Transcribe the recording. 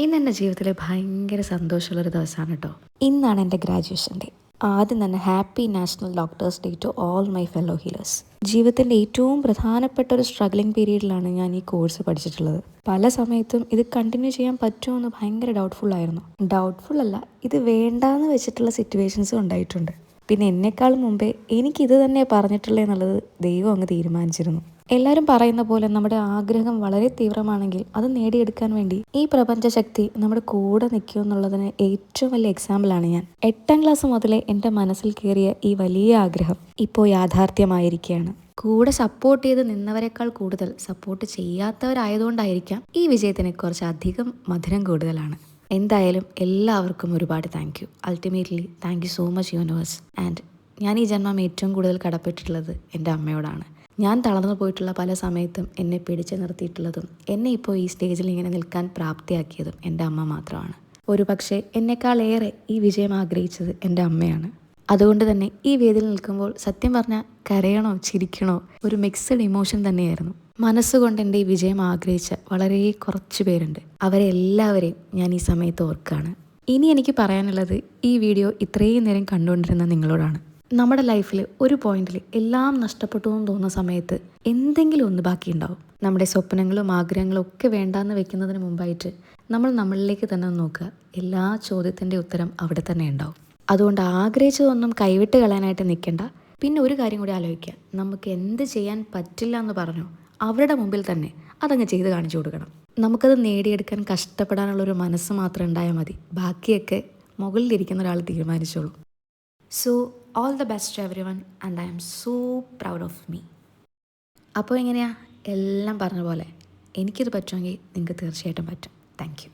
ഇന്ന് എൻ്റെ ജീവിതത്തിലെ ഭയങ്കര സന്തോഷമുള്ളൊരു ദിവസമാണ് കേട്ടോ. ഇന്നാണ് എൻ്റെ ഗ്രാജുവേഷൻ ഡേ. ആദ്യം തന്നെ happy national doctors day to all my fellow healers. ജീവിതത്തിൻ്റെ ഏറ്റവും പ്രധാനപ്പെട്ട ഒരു സ്ട്രഗ്ലിംഗ് പീരീഡിലാണ് ഞാൻ ഈ കോഴ്സ് പഠിച്ചിട്ടുള്ളത്. പല സമയത്തും ഇത് കണ്ടിന്യൂ ചെയ്യാൻ പറ്റുമോ എന്ന് ഭയങ്കര ഡൗട്ട്ഫുൾ അല്ല, ഇത് വേണ്ടാന്ന് വെച്ചിട്ടുള്ള സിറ്റുവേഷൻസും ഉണ്ടായിട്ടുണ്ട്. പിന്നെ എന്നെക്കാളും മുമ്പേ എനിക്കിത് തന്നെ പറഞ്ഞിട്ടുള്ളത് എന്നുള്ളത് ദൈവം അങ്ങ് തീരുമാനിച്ചിരുന്നു. എല്ലാവരും പറയുന്ന പോലെ നമ്മുടെ ആഗ്രഹം വളരെ തീവ്രമാണെങ്കിൽ അത് നേടിയെടുക്കാൻ വേണ്ടി ഈ പ്രപഞ്ച ശക്തി നമ്മുടെ കൂടെ നിൽക്കും എന്നുള്ളതിന് ഏറ്റവും വലിയ എക്സാമ്പിളാണ് ഞാൻ. 8ാം ക്ലാസ് മുതലേ എൻ്റെ മനസ്സിൽ കയറിയ ഈ വലിയ ആഗ്രഹം ഇപ്പോൾ യാഥാർത്ഥ്യമായിരിക്കുകയാണ്. കൂടെ സപ്പോർട്ട് ചെയ്ത് നിന്നവരെക്കാൾ കൂടുതൽ സപ്പോർട്ട് ചെയ്യാത്തവരായതുകൊണ്ടായിരിക്കാം ഈ വിജയത്തിന് കുറച്ചധികം മധുരം കൂടുതലാണ്. എന്തായാലും എല്ലാവർക്കും ഒരുപാട് thank you. Ultimately thank you so much universe. And ഞാൻ ഈ ജന്മം ഏറ്റവും കൂടുതൽ കടപ്പെട്ടിട്ടുള്ളത് എൻ്റെ അമ്മയോടാണ്. ഞാൻ തളർന്നു പോയിട്ടുള്ള പല സമയത്തും എന്നെ പിടിച്ചു നിർത്തിയിട്ടുള്ളതും എന്നെ ഇപ്പോൾ ഈ സ്റ്റേജിൽ ഇങ്ങനെ നിൽക്കാൻ പ്രാപ്തിയാക്കിയതും എൻ്റെ അമ്മ മാത്രമാണ്. ഒരു പക്ഷേ എന്നെക്കാളേറെ ഈ വിജയം ആഗ്രഹിച്ചത് എൻ്റെ അമ്മയാണ്. അതുകൊണ്ട് തന്നെ ഈ വേദിയിൽ നിൽക്കുമ്പോൾ സത്യം പറഞ്ഞാൽ കരയണോ ചിരിക്കണോ ഒരു മിക്സഡ് ഇമോഷൻ തന്നെയായിരുന്നു. മനസ്സുകൊണ്ട് എൻ്റെ ഈ വിജയം ആഗ്രഹിച്ച വളരെ കുറച്ച് പേരുണ്ട്. അവരെ എല്ലാവരെയും ഞാൻ ഈ സമയത്ത് ഓർക്കുകയാണ്. ഇനി എനിക്ക് പറയാനുള്ളത് ഈ വീഡിയോ ഇത്രയും നേരം കണ്ടുകൊണ്ടിരുന്ന നിങ്ങളോടാണ്. നമ്മുടെ ലൈഫിൽ ഒരു പോയിന്റിൽ എല്ലാം നഷ്ടപ്പെട്ടു എന്ന് തോന്നുന്ന സമയത്ത് എന്തെങ്കിലും ഒന്ന് ബാക്കിയുണ്ടാവും. നമ്മുടെ സ്വപ്നങ്ങളും ആഗ്രഹങ്ങളും ഒക്കെ വേണ്ടാന്ന് വെക്കുന്നതിന് മുമ്പായിട്ട് നമ്മൾ നമ്മളിലേക്ക് തന്നെ നോക്കുക. എല്ലാ ചോദ്യത്തിൻ്റെ ഉത്തരം അവിടെ തന്നെ ഉണ്ടാവും. അതുകൊണ്ട് ആഗ്രഹിച്ചതൊന്നും കൈവിട്ട് കളയാനായിട്ട് നിൽക്കേണ്ട. പിന്നെ ഒരു കാര്യം കൂടി ആലോചിക്കുക, നമുക്ക് എന്ത് ചെയ്യാൻ പറ്റില്ല എന്ന് പറഞ്ഞോ അവരുടെ മുമ്പിൽ തന്നെ അതങ്ങ് ചെയ്ത് കാണിച്ചു കൊടുക്കണം. നമുക്കത് നേടിയെടുക്കാൻ കഷ്ടപ്പെടാനുള്ളൊരു മനസ്സ് മാത്രം ഉണ്ടായാൽ മതി. ബാക്കിയൊക്കെ മുകളിലിരിക്കുന്ന ഒരാൾ തീരുമാനിച്ചോളൂ. So all the best to everyone and I am so proud of me. അപ്പോൾ എങ്ങനെയാ എല്ലാം പറഞ്ഞ പോലെ എനിക്കിത് പറ്റുമെങ്കിൽ നിങ്ങൾക്ക് തീർച്ചയായിട്ടും പറ്റും. Thank you.